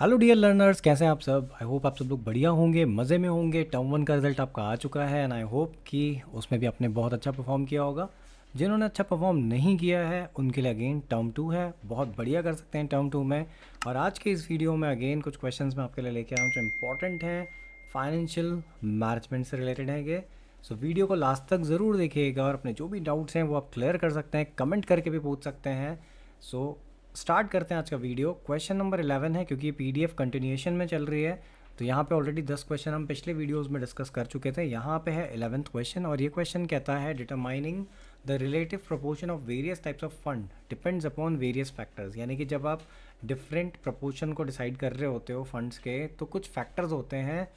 Hello dear learners, कैसे हैं आप सब। आई होप आप सब लोग बढ़िया होंगे, मज़े में होंगे। टर्म वन का रिजल्ट आपका आ चुका है एंड आई होप कि उसमें भी आपने बहुत अच्छा परफॉर्म किया होगा। जिन्होंने अच्छा परफॉर्म नहीं किया है उनके लिए अगेन टर्म टू है, बहुत बढ़िया कर सकते हैं टर्म टू में। और आज के इस वीडियो में अगेन कुछ क्वेश्चंस मैं आपके लिए लेके आया हूँ जो इम्पोर्टेंट हैं, फाइनेंशियल मैनेजमेंट से रिलेटेड हैंगे। सो वीडियो को लास्ट तक ज़रूर देखिएगा और अपने जो भी डाउट्स हैं वो आप क्लियर कर सकते हैं, कमेंट करके भी पूछ सकते हैं। सो स्टार्ट करते हैं आज का वीडियो। क्वेश्चन नंबर 11 है, क्योंकि ये पीडीएफ कंटिन्यूएशन में चल रही है तो यहाँ पे ऑलरेडी 10 क्वेश्चन हम पिछले वीडियोस में डिस्कस कर चुके थे। यहाँ पे है 11th क्वेश्चन और ये क्वेश्चन कहता है determining the relative proportion of various types of fund depends upon various factors. यानी कि जब आप डिफरेंट प्रोपोर्शन को डिसाइड कर रहे होते हो फंड्स के, तो कुछ फैक्टर्स होते हैं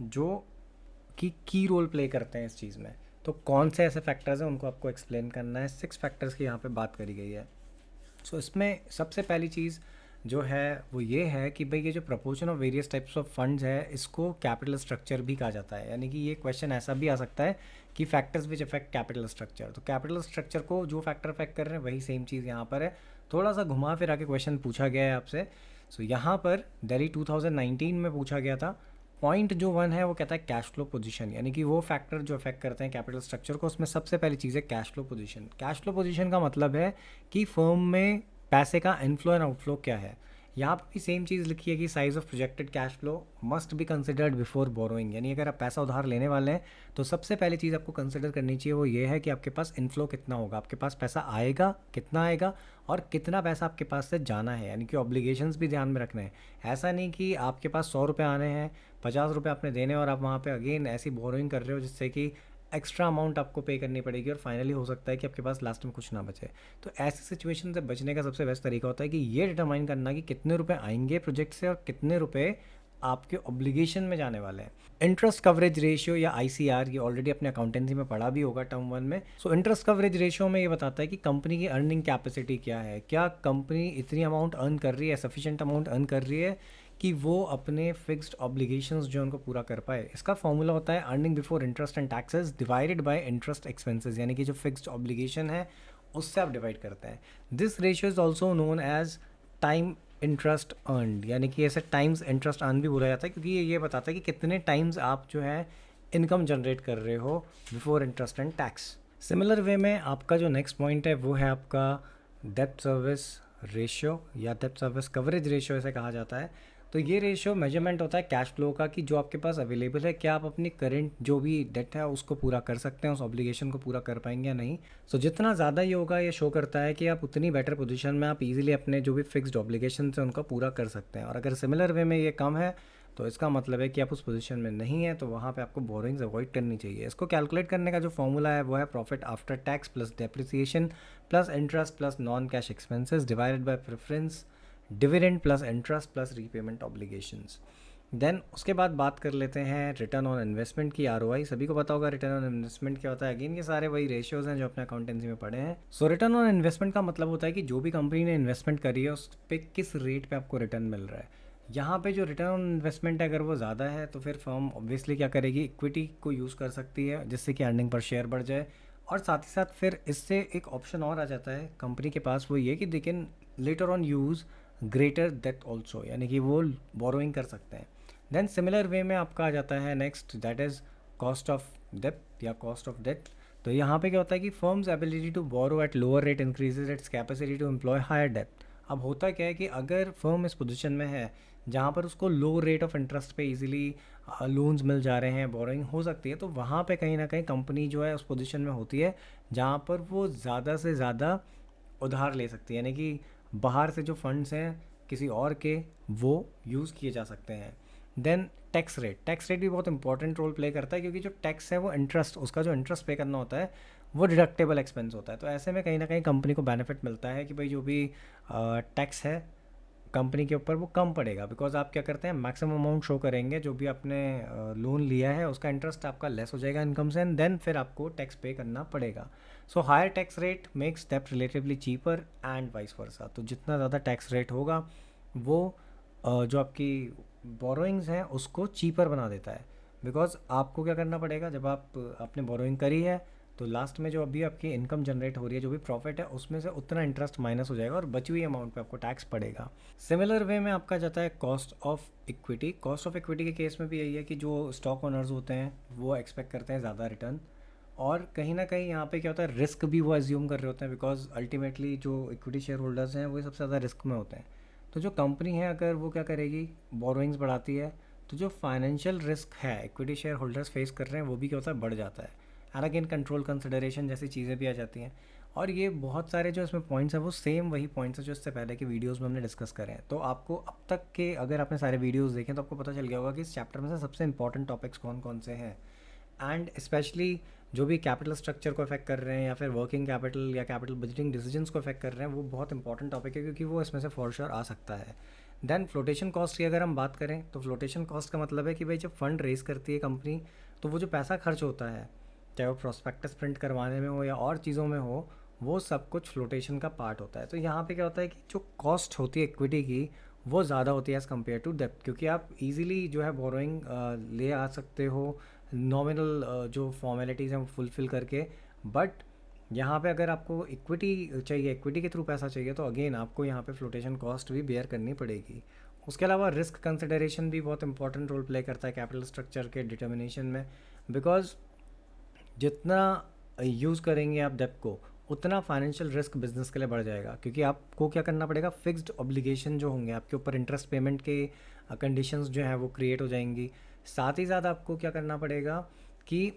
जो कि की रोल प्ले करते हैं इस चीज़ में। तो कौन से ऐसे फैक्टर्स हैं उनको आपको एक्सप्लेन करना है। 6 फैक्टर्स की यहाँ पे बात करी गई है। सो इसमें सबसे पहली चीज़ जो है वो ये है कि भाई ये जो proportion of various types of funds है इसको कैपिटल स्ट्रक्चर भी कहा जाता है। यानी कि ये क्वेश्चन ऐसा भी आ सकता है कि factors which affect capital structure. तो कैपिटल स्ट्रक्चर को जो फैक्टर अफेक्ट कर रहे हैं वही सेम चीज़ यहाँ पर है। थोड़ा सा घुमा फिरा के क्वेश्चन पूछा गया है आपसे। सो यहाँ पर दिल्ली 2019 में पूछा गया था। पॉइंट जो वन है वो कहता है कैश फ्लो पोजीशन, यानी कि वो फैक्टर जो अफेक्ट करते हैं कैपिटल स्ट्रक्चर को, उसमें सबसे पहली चीज़ है cash flow position. Cash flow position का मतलब है कि फर्म में पैसे का इनफ्लो एंड आउटफ्लो क्या है। यहाँ पर भी सेम चीज़ लिखी है कि size of projected cash flow must be considered before borrowing. यानी अगर आप पैसा उधार लेने वाले हैं तो सबसे पहली चीज़ आपको कंसिडर करनी चाहिए वो ये है कि आपके पास इनफ्लो कितना होगा, आपके पास पैसा आएगा कितना आएगा और कितना पैसा आपके पास से जाना है। यानी कि ऑब्लिगेशंस भी ध्यान में रखने हैं। ऐसा नहीं कि आपके पास 100 रुपये आने हैं, 50 रुपये आपने देने और आप वहाँ पे अगेन ऐसी बोरोइंग कर रहे हो जिससे कि एक्स्ट्रा अमाउंट आपको पे करनी पड़ेगी और फाइनली हो सकता है कि आपके पास लास्ट में कुछ ना बचे। तो ऐसी सिचुएशन से बचने का सबसे बेस्ट तरीका होता है कि ये डिटरमाइन करना कि कितने रुपए आएंगे प्रोजेक्ट से और कितने रुपए आपके ऑब्लिगेशन में जाने वाले हैं। इंटरेस्ट कवरेज रेशियो या आईसीआर, ये ऑलरेडी अपने अकाउंटेंसी में पढ़ा भी होगा टर्म वन में। सो इंटरेस्ट कवरेज रेशियो में ये बताता है कि कंपनी की अर्निंग कैपेसिटी क्या है, क्या कंपनी इतनी अमाउंट अर्न कर रही है, सफिशिएंट अमाउंट अर्न कर रही है कि वो अपने फिक्स्ड ऑब्लिगेशंस जो उनको पूरा कर पाए। इसका फॉर्मूला होता है earning before interest and taxes divided by interest expenses. यानी कि जो फिक्स्ड ऑब्लिगेशन है उससे आप डिवाइड करते हैं। This ratio is also known as time interest earned. यानी कि ऐसे टाइम्स इंटरेस्ट अर्न भी बोला जाता है क्योंकि ये बताता है कि कितने टाइम्स आप जो है इनकम जनरेट कर रहे हो before interest and tax. Similar way में आपका जो नेक्स्ट पॉइंट है वो है आपका डेब्ट सर्विस रेशियो या डेब्ट सर्विस कवरेज रेशियो ऐसे कहा जाता है। तो ये रेशियो मेजरमेंट होता है कैश फ्लो का कि जो आपके पास अवेलेबल है क्या आप अपनी करंट जो भी डेट है उसको पूरा कर सकते हैं, उस ऑब्लिगेशन को पूरा कर पाएंगे या नहीं। सो जितना ज़्यादा ये होगा ये शो करता है कि आप उतनी बेटर पोजीशन में आप इजीली अपने जो भी फिक्स्ड ऑब्लिगेशन है उनका पूरा कर सकते हैं। और अगर सिमिलर वे में ये कम है तो इसका मतलब है कि आप उस पोजीशन में नहीं है, तो वहाँ पे आपको बोरिंग्स अवॉइड करनी चाहिए। इसको कैलकुलेट करने का जो फॉर्मूला है वो है profit after tax plus depreciation plus interest plus non cash expenses divided by preference dividend plus interest plus repayment obligations. Then उसके बाद बात कर लेते हैं रिटर्न ऑन इन्वेस्टमेंट की, आरओआई। सभी को पता होगा रिटर्न ऑन इन्वेस्टमेंट क्या होता है। अगेन ये सारे वही रेशियोज हैं जो अपने अकाउंटेंसी में पढ़े हैं। सो रिटर्न ऑन इन्वेस्टमेंट का मतलब होता है कि जो भी कंपनी ने इन्वेस्टमेंट करी है उस पर किस रेट पे आपको रिटर्न मिल रहा है। यहाँ पे जो रिटर्न ऑन इन्वेस्टमेंट है अगर वो ज़्यादा है तो फिर फर्म ऑब्वियसली क्या करेगी, इक्विटी को यूज़ कर सकती है जिससे कि अर्निंग पर शेयर बढ़ जाए। और साथ ही साथ फिर इससे एक ऑप्शन और आ जाता है कंपनी के पास, वो ये कि they can later on use greater debt also, यानी कि वो बोरोइंग कर सकते हैं। देन सिमिलर वे में आपका आ जाता है next, that is cost of डेप्ट या कॉस्ट ऑफ डेट। तो यहाँ पे क्या होता है कि firm's ability to borrow at lower rate increases its capacity to employ higher डेप्ट। अब होता क्या है कि अगर फर्म इस पोजीशन में है जहाँ पर उसको लो रेट ऑफ इंटरेस्ट पे इजीली लोन्स मिल जा रहे हैं, बोरोइंग हो सकती है, तो वहाँ पे कहीं ना कहीं कंपनी जो है उस पोजीशन में होती है जहाँ पर वो ज़्यादा से ज़्यादा उधार ले सकती है। यानी कि बाहर से जो फंड्स हैं किसी और के वो यूज़ किए जा सकते हैं। देन टैक्स रेट भी बहुत इंपॉर्टेंट रोल प्ले करता है क्योंकि जो टैक्स है वो इंटरेस्ट, उसका जो इंटरेस्ट पे करना होता है वो डिडक्टेबल एक्सपेंस होता है। तो ऐसे में कहीं ना कहीं कंपनी को बेनिफिट मिलता है कि भाई जो भी टैक्स है कंपनी के ऊपर वो कम पड़ेगा, बिकॉज आप क्या करते हैं मैक्सिमम अमाउंट शो करेंगे, जो भी आपने लोन लिया है उसका इंटरेस्ट आपका लेस हो जाएगा इनकम से एंड देन फिर आपको टैक्स पे करना पड़ेगा। So higher tax rate makes डेब्ट relatively cheaper and vice versa. तो जितना ज़्यादा टैक्स रेट होगा वो जो आपकी बोरोइंग्स हैं उसको चीपर बना देता है, बिकॉज आपको क्या करना पड़ेगा, जब आप आपने बोरोइंग करी है तो लास्ट में जो अभी आपकी इनकम जनरेट हो रही है, जो भी प्रॉफिट है, उसमें से उतना इंटरेस्ट माइनस हो जाएगा और बची हुई अमाउंट पे आपको टैक्स पड़ेगा। सिमिलर वे में आपका जाता है cost of equity. Cost of equity के केस में भी यही है कि जो स्टॉक ओनर्स होते हैं वो एक्सपेक्ट करते हैं ज़्यादा रिटर्न, और कहीं ना कहीं यहाँ पे क्या होता है, रिस्क भी वो एज्यूम कर रहे होते हैं, बिकॉज अल्टीमेटली जो इक्विटी शेयर होल्डर्स हैं वो सबसे ज़्यादा रिस्क में होते हैं। तो जो कंपनी है अगर वो क्या करेगी, बोरोइंग्स बढ़ाती है, तो जो फाइनेंशियल रिस्क है इक्विटी शेयर होल्डर्स फेस कर रहे हैं वो भी क्या होता है, बढ़ जाता है। एंड अगेन कंट्रोल कंसिडरेशन जैसी चीज़ें भी आ जाती हैं। और ये बहुत सारे जो इसमें पॉइंट्स हैं वो सेम वही पॉइंट्स हैं जो इससे पहले की वीडियोस में हमने डिस्कस करे हैं। तो आपको अब तक के अगर आपने सारे वीडियोस देखें तो आपको पता चल गया होगा कि इस चैप्टर में से सबसे इंपॉर्टेंट टॉपिक्स कौन कौन से हैं। एंड स्पेशली जो भी कैपिटल स्ट्रक्चर को अफेक्ट कर रहे हैं या फिर वर्किंग कैपिटल या कैपिटल बजटिंग डिसीजंस को अफेक्ट कर रहे हैं, वो बहुत इंपॉर्टेंट टॉपिक है क्योंकि वो इसमें से फॉर श्योर आ सकता है। देन फ्लोटेशन कॉस्ट की अगर हम बात करें तो फ्लोटेशन कॉस्ट का मतलब है कि भाई जब फंड रेज करती है कंपनी, तो वो जो पैसा खर्च होता है, चाहे वो प्रोस्पेक्टस प्रिंट करवाने में हो या और चीज़ों में हो, वो सब कुछ फ्लोटेशन का पार्ट होता है। तो यहाँ पे क्या होता है कि जो कॉस्ट होती है इक्विटी की वो ज़्यादा होती है एज़ कम्पेयर टू डेप्थ, क्योंकि आप इजीली जो है बोरोइंग ले आ सकते हो नॉमिनल जो फॉर्मेलिटीज़ हैं वो फुलफ़िल करके। बट यहाँ पे अगर आपको इक्विटी चाहिए, इक्विटी के थ्रू पैसा चाहिए, तो अगेन आपको यहाँ पे फ्लोटेशन कॉस्ट भी बेयर करनी पड़ेगी। उसके अलावा रिस्क कंसिडरेशन भी बहुत इंपॉर्टेंट रोल प्ले करता है कैपिटल स्ट्रक्चर के डिटर्मिनेशन में, बिकॉज जितना यूज़ करेंगे आप डेप्ट को, उतना फाइनेंशियल रिस्क बिजनेस के लिए बढ़ जाएगा, क्योंकि आपको क्या करना पड़ेगा, फिक्स्ड ऑब्लिगेशन जो होंगे आपके ऊपर, इंटरेस्ट पेमेंट के कंडीशंस जो हैं वो क्रिएट हो जाएंगी। साथ ही साथ आपको क्या करना पड़ेगा कि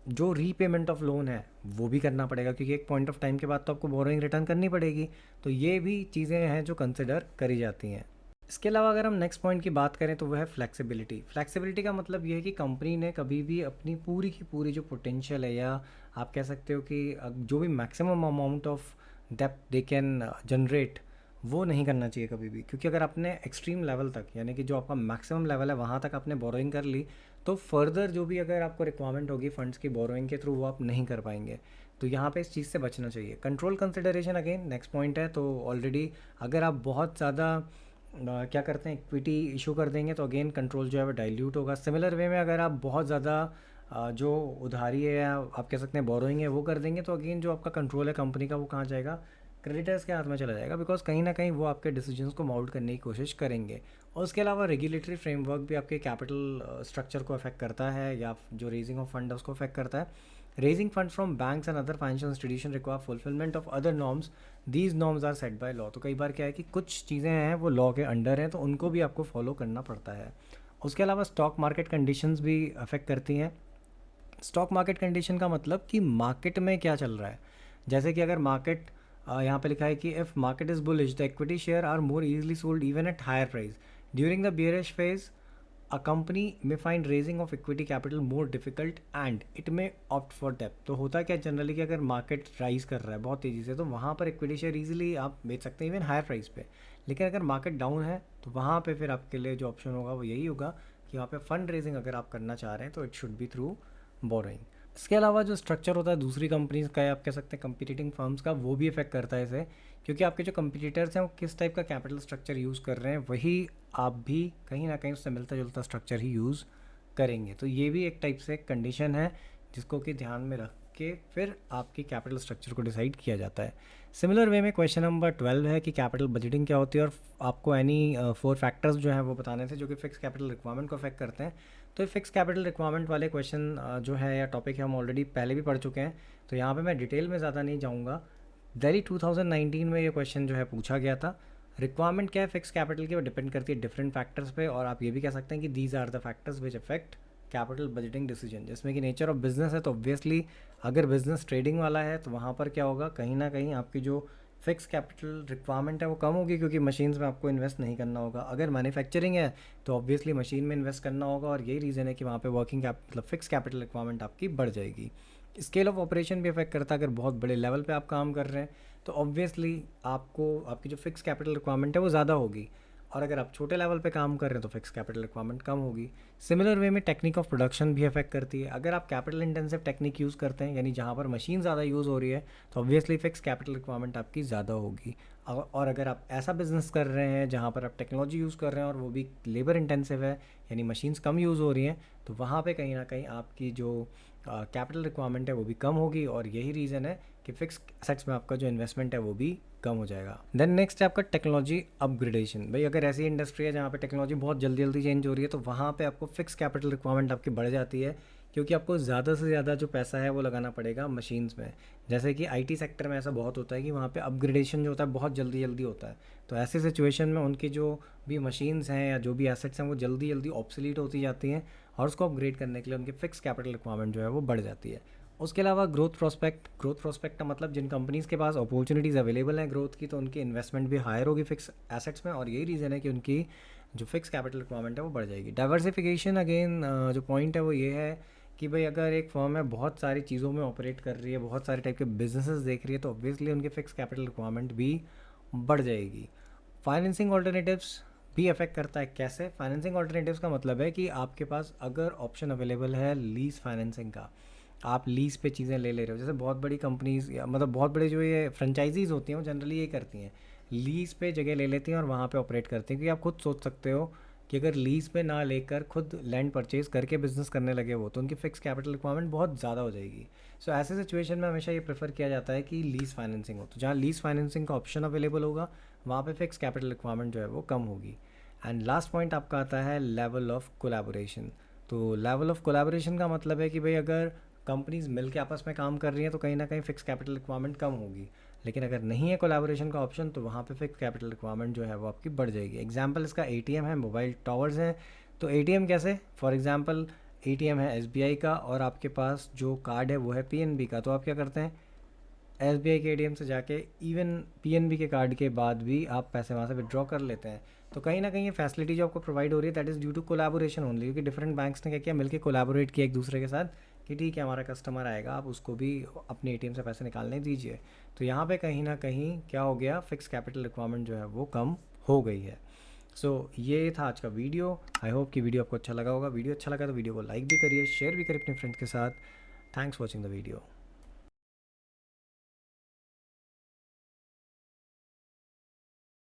जो रीपेमेंट ऑफ लोन है वो भी करना पड़ेगा, क्योंकि एक पॉइंट ऑफ टाइम के बाद तो आपको बोरोइंग रिटर्न करनी पड़ेगी। तो ये भी चीज़ें हैं जो कंसिडर करी जाती हैं। इसके अलावा अगर हम नेक्स्ट पॉइंट की बात करें तो वो है फ्लेक्सिबिलिटी। फ्लेक्सिबिलिटी का मतलब ये है कि कंपनी ने कभी भी अपनी पूरी की पूरी जो पोटेंशियल है, या आप कह सकते हो कि जो भी maximum amount of depth they can generate, वो नहीं करना चाहिए कभी भी। क्योंकि अगर आपने एक्सट्रीम लेवल तक, यानी कि जो आपका मैक्सिमम लेवल है वहाँ तक आपने बोरोइंग कर ली, तो फर्दर जो भी अगर आपको रिक्वायरमेंट होगी फंड्स की बोरोइंग के थ्रू, वो आप नहीं कर पाएंगे। तो यहाँ पे इस चीज़ से बचना चाहिए। Control consideration again next point है। तो ऑलरेडी अगर आप बहुत ज़्यादा क्या करते हैं, इक्विटी इशू कर देंगे, तो अगेन कंट्रोल जो है वो डाइल्यूट होगा। सिमिलर वे में अगर आप बहुत ज़्यादा जो उधारी है या आप कह सकते हैं बोरोइंग है वो कर देंगे, तो अगेन जो आपका कंट्रोल है कंपनी का वो कहाँ जाएगा, क्रेडिटर्स के हाथ में चला जाएगा, बिकॉज कहीं ना कहीं वो आपके डिसीजंस को माउल्ट करने की कोशिश करेंगे। और उसके अलावा रेगुलेटरी फ्रेमवर्क भी आपके कैपिटल स्ट्रक्चर को अफेक्ट करता है, या जो रेजिंग ऑफ फंड है उसको अफेक्ट करता है। Raising fund from banks and other financial institution require fulfilment of other norms, these norms are set by law. तो कई बार क्या है कि कुछ चीज़ें हैं वो लॉ के अंडर हैं, तो उनको भी आपको फॉलो करना पड़ता है। उसके अलावा स्टॉक मार्केट कंडीशंस भी अफेक्ट करती हैं। स्टॉक मार्केट कंडीशन का मतलब कि मार्केट में क्या चल रहा है। जैसे कि अगर मार्केट यहाँ पे लिखा है कि if market is bullish the equity share are more easily sold even at higher price during the bearish phase, a company may find raising of equity capital more difficult and it may opt for डेप्थ। तो होता क्या generally कि अगर market rise कर रहा है बहुत तेज़ी से, तो वहाँ पर इक्विटी शेयर ईजिली आप बेच सकते हैं इवन हायर प्राइस पे। लेकिन अगर मार्केट डाउन है तो वहाँ पे फिर आपके लिए जो ऑप्शन होगा वो यही होगा कि वहाँ पे फंड रेजिंग अगर आप करना चाह रहे हैं तो it should be through borrowing. इसके अलावा जो स्ट्रक्चर होता है दूसरी कंपनीज का, या आप कह सकते हैं कंपीटिटिंग फर्म्स का, वो भी इफेक्ट करता है इसे, क्योंकि आपके जो कंपीटिटर्स हैं वो किस टाइप का कैपिटल स्ट्रक्चर यूज़ कर रहे हैं, वही आप भी कहीं ना कहीं उससे मिलता जुलता स्ट्रक्चर ही यूज़ करेंगे। तो ये भी एक टाइप से कंडीशन है जिसको कि ध्यान में रख के फिर आपकी कैपिटल स्ट्रक्चर को डिसाइड किया जाता है। सिमिलर वे में क्वेश्चन नंबर 12 है कि कैपिटल बजटिंग क्या होती है, और आपको एनी 4 फैक्टर्स जो हैं वो बताने थे जो कि फिक्स कैपिटल रिक्वायरमेंट को अफेक्ट करते हैं। तो फिक्स कैपिटल रिक्वायरमेंट वाले क्वेश्चन जो है या टॉपिक है हम ऑलरेडी पहले भी पढ़ चुके हैं, तो यहाँ पे मैं डिटेल में ज़्यादा नहीं जाऊँगा। दिल्ली 2019 में ये क्वेश्चन जो है पूछा गया था। रिक्वायरमेंट क्या है फिक्स कैपिटल की, वो डिपेंड करती है डिफरेंट फैक्टर्स पे, और आप ये भी कह सकते हैं कि these are the factors which affect capital budgeting decision. जिसमें कि नेचर ऑफ बिजनेस है, तो ऑब्वियसली अगर बिजनेस ट्रेडिंग वाला है तो वहाँ पर क्या होगा, कहीं ना कहीं आपकी जो फिक्स कैपिटल रिक्वायरमेंट है वो कम होगी, क्योंकि मशीन्स में आपको इन्वेस्ट नहीं करना होगा। अगर मैन्युफैक्चरिंग है तो ऑब्वियसली मशीन में इन्वेस्ट करना होगा, और यही रीज़न है कि वहाँ पे वर्किंग मतलब फिक्स कैपिटल रिक्वायरमेंट आपकी बढ़ जाएगी। स्केल ऑफ ऑपरेशन भी अफेक्ट करता है। अगर बहुत बड़े लेवल पे आप काम कर रहे हैं तो ऑब्वियसली आपको आपकी जो फिक्स कैपिटल रिक्वायरमेंट है वो ज़्यादा होगी, और अगर आप छोटे लेवल पे काम कर रहे हैं तो फिक्स कैपिटल रिक्वायरमेंट कम होगी। सिमिलर वे में टेक्निक ऑफ प्रोडक्शन भी अफेक्ट करती है। अगर आप कैपिटल इंटेंसिव टेक्निक यूज़ करते हैं, यानी जहाँ पर मशीन ज़्यादा यूज़ हो रही है, तो ऑब्वियसली फिक्स कैपिटल रिक्वायरमेंट आपकी ज़्यादा होगी। और अगर आप ऐसा बिजनेस कर रहे हैं जहाँ पर आप टेक्नोलॉजी यूज़ कर रहे हैं और वो भी लेबर इंटेंसिव है, यानी मशीन्स कम यूज़ हो रही हैं, तो वहाँ पे कहीं ना कहीं आपकी जो कैपिटल रिक्वायरमेंट है वो भी कम होगी, और यही रीज़न है कि फिक्स एसेट्स में आपका जो इन्वेस्टमेंट है वो भी कम हो जाएगा। देन नेक्स्ट है आपका टेक्नोलॉजी अपग्रेडेशन। भाई अगर ऐसी इंडस्ट्री है जहाँ पे टेक्नोलॉजी बहुत जल्दी जल्दी चेंज हो रही है, तो वहाँ पे आपको फिक्स कैपिटल रिक्वायरमेंट आपकी बढ़ जाती है, क्योंकि आपको ज़्यादा से ज़्यादा जो पैसा है वो लगाना पड़ेगा मशीन्स में। जैसे कि आईटी सेक्टर में ऐसा बहुत होता है कि वहाँ पे अपग्रेडेशन जो होता है बहुत जल्दी जल्दी होता है। तो ऐसी सिचुएशन में उनकी जो भी मशीन्स हैं या जो भी एसेट्स हैं वो जल्दी जल्दी ऑब्सोलीट होती जाती हैं, और उसको अपग्रेड करने के लिए उनकी फिक्स कैपिटल रिक्वायरमेंट जो है वो बढ़ जाती है। उसके अलावा ग्रोथ प्रोस्पेक्ट का मतलब जिन कंपनीज़ के पास अपॉर्चुनिटीज़ अवेलेबल हैं ग्रोथ की, तो उनकी इन्वेस्टमेंट भी हायर होगी फिक्स एसेट्स में, और यही रीज़न है कि उनकी जो फिक्स कैपिटल रिक्वायरमेंट है वो बढ़ जाएगी। डाइवर्सिफिकेशन अगेन जो पॉइंट है वो ये है कि भाई अगर एक फर्म है बहुत सारी चीज़ों में ऑपरेट कर रही है, बहुत सारे टाइप के बिजनेसेस देख रही है, तो ऑब्वियसली उनकी फिक्स कैपिटल रिक्वायरमेंट भी बढ़ जाएगी। फाइनेंसिंग ऑल्टरनेटिव्स भी अफेक्ट करता है। कैसे? फाइनेंसिंग ऑल्टरनेटिव्स का मतलब है कि आपके पास अगर ऑप्शन अवेलेबल है लीज फाइनेंसिंग का, आप लीज़ पे चीज़ें ले रहे हो, जैसे बहुत बड़ी कंपनीज़ या मतलब बहुत बड़े जो ये फ्रेंचाइजीज़ होती हैं वो जनरली ये करती हैं, लीज़ पे जगह ले लेती हैं और वहाँ पे ऑपरेट करती हैं, क्योंकि आप खुद सोच सकते हो कि अगर लीज़ पे ना लेकर खुद लैंड परचेज करके बिजनेस करने लगे वो, तो उनकी फिक्स कैपिटल रिक्वायरमेंट बहुत ज़्यादा हो जाएगी। सो ऐसे सिचुएशन में हमेशा ये प्रेफर किया जाता है कि लीज़ फाइनेंसिंग हो, तो जहाँ लीज़ फाइनेंसिंग का ऑप्शन अवेलेबल होगा वहाँ पे फिक्स कैपिटल रिक्वायरमेंट जो है वो कम होगी। एंड लास्ट पॉइंट आपका आता है लेवल ऑफ कोलैबोरेशन। तो लेवल ऑफ कोलैबोरेशन का मतलब है कि भाई अगर कंपनीज मिल के आपस में काम कर रही हैं तो कहीं ना कहीं फिक्स कैपिटल रिक्वायरमेंट कम होगी, लेकिन अगर नहीं है कोलैबोरेशन का ऑप्शन तो वहाँ पे फिक्स कैपिटल रिक्वायरमेंट जो है वो आपकी बढ़ जाएगी। एग्जांपल इसका एटीएम है, मोबाइल टावर्स हैं। तो एटीएम कैसे? फॉर एग्जांपल एटीएम है एसबीआई का और आपके पास जो कार्ड है वो है पीएनबी का, तो आप क्या करते हैं, एसबीआई के एटीएम से जाके इवन पीएनबी के कार्ड के बाद भी आप पैसे वहाँ से विड्रॉ कर लेते हैं। तो कहीं ना कहीं ये फैसिलिटी जो आपको प्रोवाइड हो रही है that is due to collaboration only, क्योंकि डिफरेंट बैंक्स ने क्या किया, मिलकर कोलैबोरेट किया एक दूसरे के साथ कि ठीक है हमारा कस्टमर आएगा आप उसको भी अपने एटीएम से पैसे निकालने दीजिए। तो यहाँ पे कहीं ना कहीं क्या हो गया, फिक्स कैपिटल रिक्वायरमेंट जो है वो कम हो गई है। सो ये था आज का वीडियो। आई होप कि वीडियो आपको अच्छा लगा होगा। वीडियो अच्छा लगा तो वीडियो को लाइक भी करिए, शेयर भी करिए अपने फ्रेंड्स के साथ। Thanks watching the video.